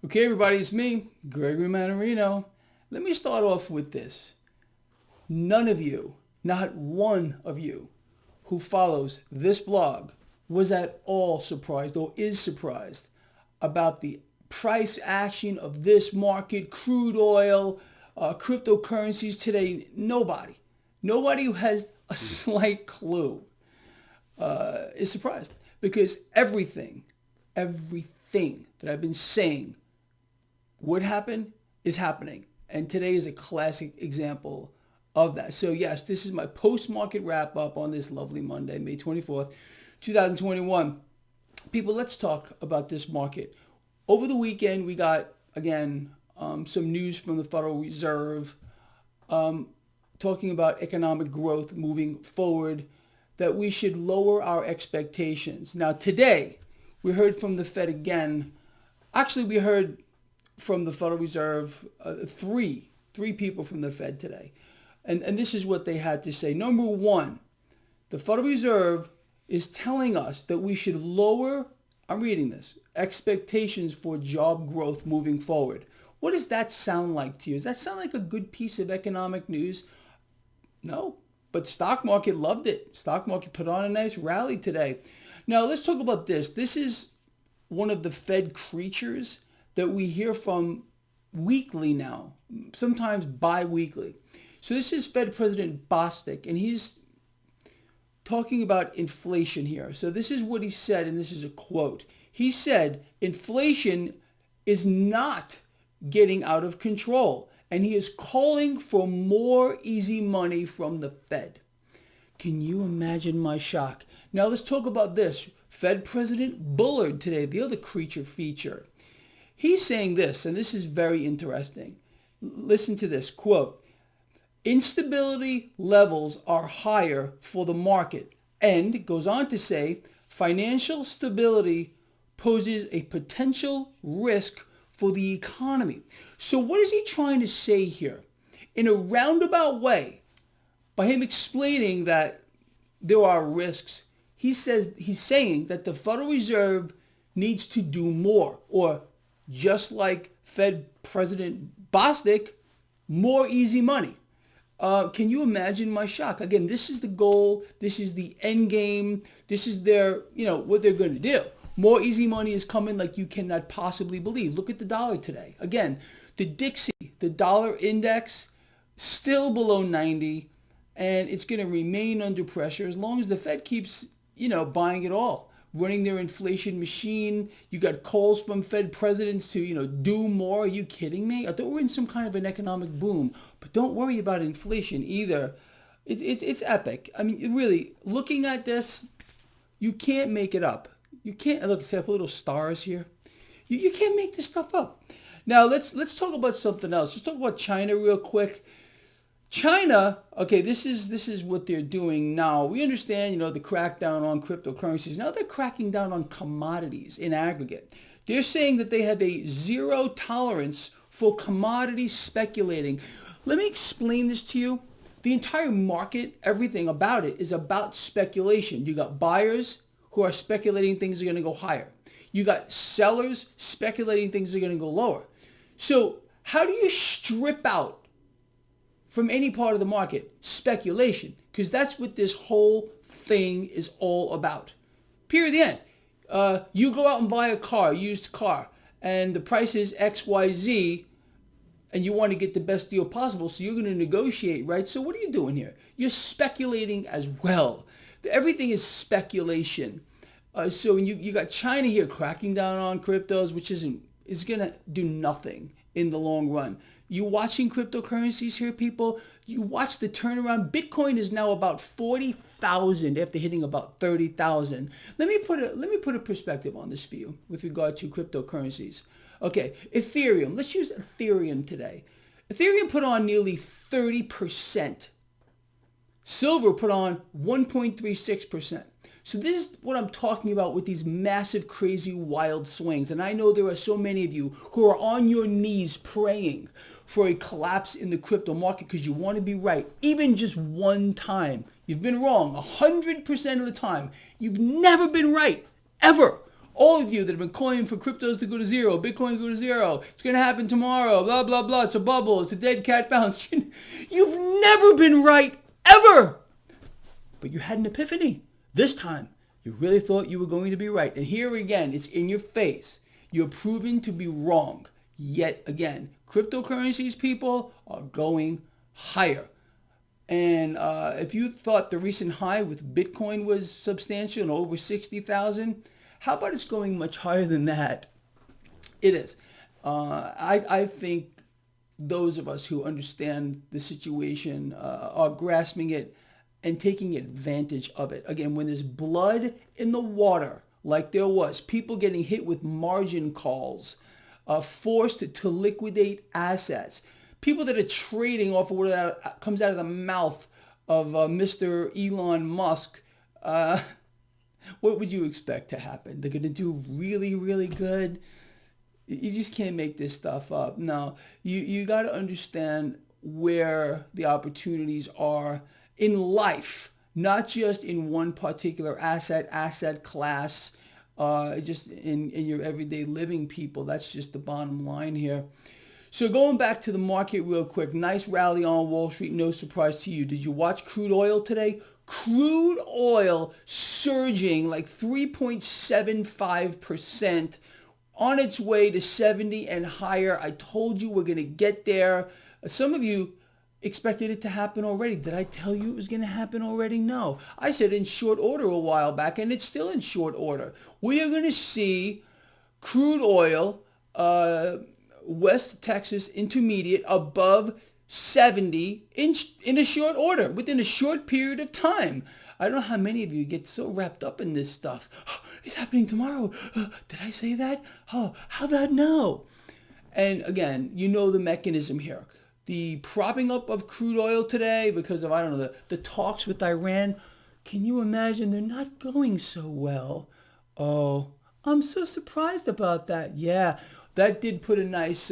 Okay, everybody, it's me, Gregory Mannarino. Let me start off with this. None of you, not one of you, who follows this blog was at all surprised or is surprised about the price action of this market, crude oil, cryptocurrencies today. Nobody who has a slight clue is surprised, because everything that I've been saying would happen is happening. And today is a classic example of that. So yes, this is my post-market wrap-up on this lovely Monday, May 24th, 2021. People, let's talk about this market. Over the weekend, we got, again, some news from the Federal Reserve talking about economic growth moving forward, that we should lower our expectations. Now, today, we heard from the Fed again. Actually, we heard from the Federal Reserve, three people from the Fed today. And this is what they had to say. Number one, the Federal Reserve is telling us that we should lower, I'm reading this, expectations for job growth moving forward. What does that sound like to you? Does that sound like a good piece of economic news? No, but stock market loved it. Stock market put on a nice rally today. Now, let's talk about this. This is one of the Fed creatures that we hear from weekly now, sometimes bi-weekly. So this is Fed President Bostic, and he's talking about inflation here. So this is what he said, and this is a quote. He said, inflation is not getting out of control, and he is calling for more easy money from the Fed. Can you imagine my shock? Now let's talk about this. Fed President Bullard today, the other creature feature. He's saying this, and this is very interesting. Listen to this, quote, instability levels are higher for the market, and it goes on to say, financial stability poses a potential risk for the economy. So what is he trying to say here? In a roundabout way, by him explaining that there are risks, he's saying that the Federal Reserve needs to do more, or just like Fed President Bostic, more easy money. Can you imagine my shock? Again, this is the goal. This is the end game. This is their, what they're going to do. More easy money is coming like you cannot possibly believe. Look at the dollar today. Again, the Dixie, the dollar index, still below 90, and it's going to remain under pressure as long as the Fed keeps, buying it all, running their inflation machine. You got calls from Fed presidents to, do more. Are you kidding me? I thought we're in some kind of an economic boom, but don't worry about inflation either. It's epic. I mean, really, looking at this, you can't make it up. You can't, look, see, I put little stars here. You can't make this stuff up. Now, let's talk about something else. Let's talk about China real quick. China, okay, this is what they're doing now. We understand, the crackdown on cryptocurrencies. Now they're cracking down on commodities in aggregate. They're saying that they have a zero tolerance for commodity speculating. Let me explain this to you. The entire market, everything about it is about speculation. You got buyers who are speculating things are going to go higher. You got sellers speculating things are going to go lower. So how do you strip out from any part of the market speculation? Because that's what this whole thing is all about. Period. The end. You go out and buy a car, used car, and the price is XYZ, and you want to get the best deal possible, so you're going to negotiate, right? So what are you doing here? You're speculating as well. Everything is speculation. So when you got China here cracking down on cryptos, which is going to do nothing in the long run. You watching cryptocurrencies here, people? You watch the turnaround. Bitcoin is now about 40,000 after hitting about 30,000. Let me put a perspective on this for you with regard to cryptocurrencies. Okay, Ethereum. Let's use Ethereum today. Ethereum put on nearly 30%. Silver put on 1.36%. So this is what I'm talking about with these massive, crazy, wild swings. And I know there are so many of you who are on your knees praying for a collapse in the crypto market because you want to be right. Even just one time. You've been wrong 100% of the time. You've never been right, ever. All of you that have been calling for cryptos to go to zero, Bitcoin to go to zero, it's going to happen tomorrow, blah, blah, blah, it's a bubble, it's a dead cat bounce. You've never been right, ever. But you had an epiphany. This time, you really thought you were going to be right. And here again, it's in your face. You're proven to be wrong. Yet again, cryptocurrencies, people, are going higher. And if you thought the recent high with Bitcoin was substantial and over 60,000, how about it's going much higher than that? It is. I think those of us who understand the situation are grasping it and taking advantage of it. Again, when there's blood in the water, like there was, people getting hit with margin calls, forced to liquidate assets, people that are trading off of what comes out of the mouth of Mr. Elon Musk, what would you expect to happen? They're going to do really, really good? You just can't make this stuff up. No, you got to understand where the opportunities are in life, not just in one particular asset class, just in your everyday living, people. That's just the bottom line here. So going back to the market real quick, nice rally on Wall Street, no surprise to you. Did you watch crude oil today? Crude oil surging like 3.75% on its way to 70 and higher. I told you we're going to get there. Some of you expected it to happen already. Did I tell you it was going to happen already? No. I said in short order a while back, and it's still in short order. We are going to see crude oil, West Texas Intermediate, above 70 in a short order, within a short period of time. I don't know how many of you get so wrapped up in this stuff. Oh, it's happening tomorrow. Did I say that? Oh, how about no? And again, you know the mechanism here. The propping up of crude oil today because of, I don't know, the talks with Iran. Can you imagine? They're not going so well. Oh, I'm so surprised about that. Yeah, that did put a nice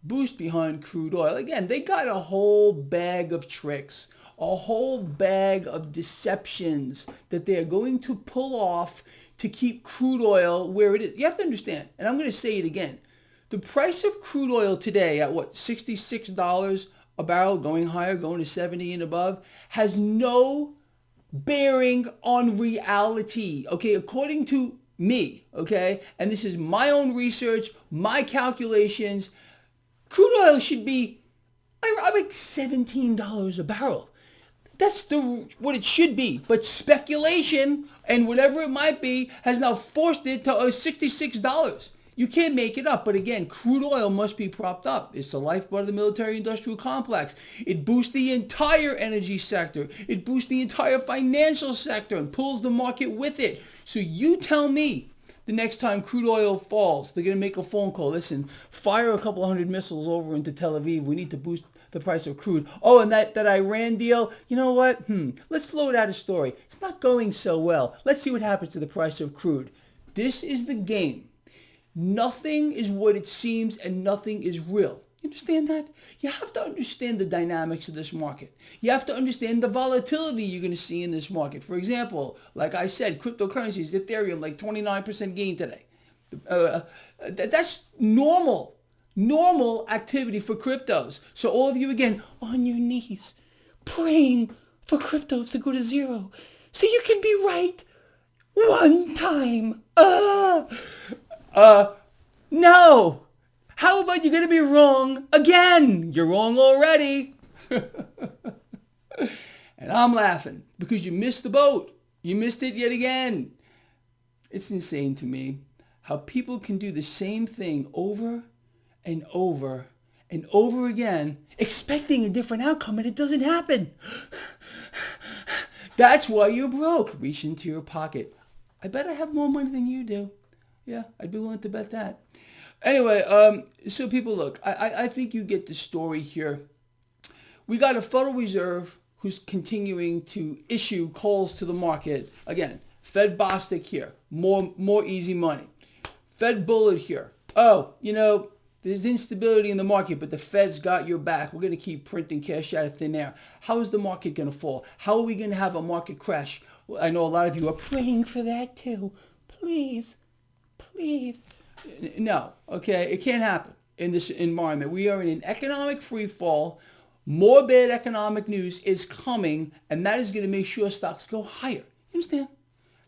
boost behind crude oil. Again, they got a whole bag of tricks, a whole bag of deceptions that they're going to pull off to keep crude oil where it is. You have to understand, and I'm going to say it again. The price of crude oil today at what, $66 a barrel, going higher, going to 70 and above, has no bearing on reality, okay? According to me, okay? And this is my own research, my calculations. Crude oil should be, I think, $17 a barrel. That's what it should be. But speculation and whatever it might be has now forced it to $66. You can't make it up. But again, crude oil must be propped up. It's the lifeblood of the military-industrial complex. It boosts the entire energy sector. It boosts the entire financial sector and pulls the market with it. So you tell me the next time crude oil falls, they're going to make a phone call. Listen, fire a couple hundred missiles over into Tel Aviv. We need to boost the price of crude. Oh, and that Iran deal, you know what? Let's float out a story. It's not going so well. Let's see what happens to the price of crude. This is the game. Nothing is what it seems and nothing is real. You understand that? You have to understand the dynamics of this market. You have to understand the volatility you're going to see in this market. For example, like I said, cryptocurrencies, Ethereum, like 29% gain today. That's normal activity for cryptos. So all of you, again, on your knees, praying for cryptos to go to zero so you can be right one time. No. How about you're going to be wrong again? You're wrong already. And I'm laughing because you missed the boat. You missed it yet again. It's insane to me how people can do the same thing over and over and over again, expecting a different outcome, and it doesn't happen. That's why you're broke. Reach into your pocket. I bet I have more money than you do. Yeah, I'd be willing to bet that. Anyway, so people, look, I think you get the story here. We got a Federal Reserve who's continuing to issue calls to the market. Again, Fed Bostic here, more easy money. Fed Bullet here. Oh, you know, there's instability in the market, but the Fed's got your back. We're going to keep printing cash out of thin air. How is the market going to fall? How are we going to have a market crash? Well, I know a lot of you are praying for that too. Please. Please. No, okay? It can't happen in this environment. We are in an economic free fall. More bad economic news is coming, and that is going to make sure stocks go higher. You understand?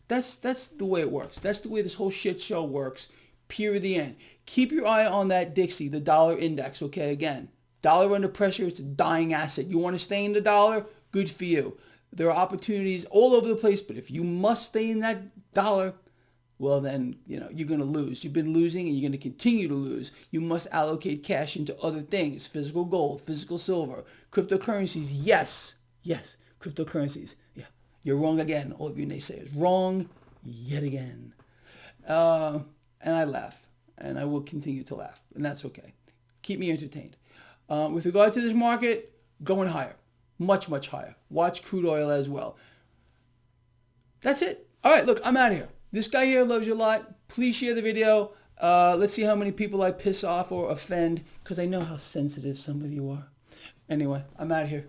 That's the way it works. That's the way this whole shit show works. Period. The end. Keep your eye on that Dixie, the dollar index, okay? Again, dollar under pressure is a dying asset. You want to stay in the dollar? Good for you. There are opportunities all over the place, but if you must stay in that dollar, well then, you're going to lose. You've been losing and you're going to continue to lose. You must allocate cash into other things. Physical gold, physical silver, cryptocurrencies. Yes, cryptocurrencies. Yeah, you're wrong again. All of you naysayers. Wrong yet again. And I laugh. And I will continue to laugh. And that's okay. Keep me entertained. With regard to this market, going higher. Much, much higher. Watch crude oil as well. That's it. All right, look, I'm out of here. This guy here loves you a lot. Please share the video. Let's see how many people I piss off or offend, because I know how sensitive some of you are. Anyway, I'm out of here.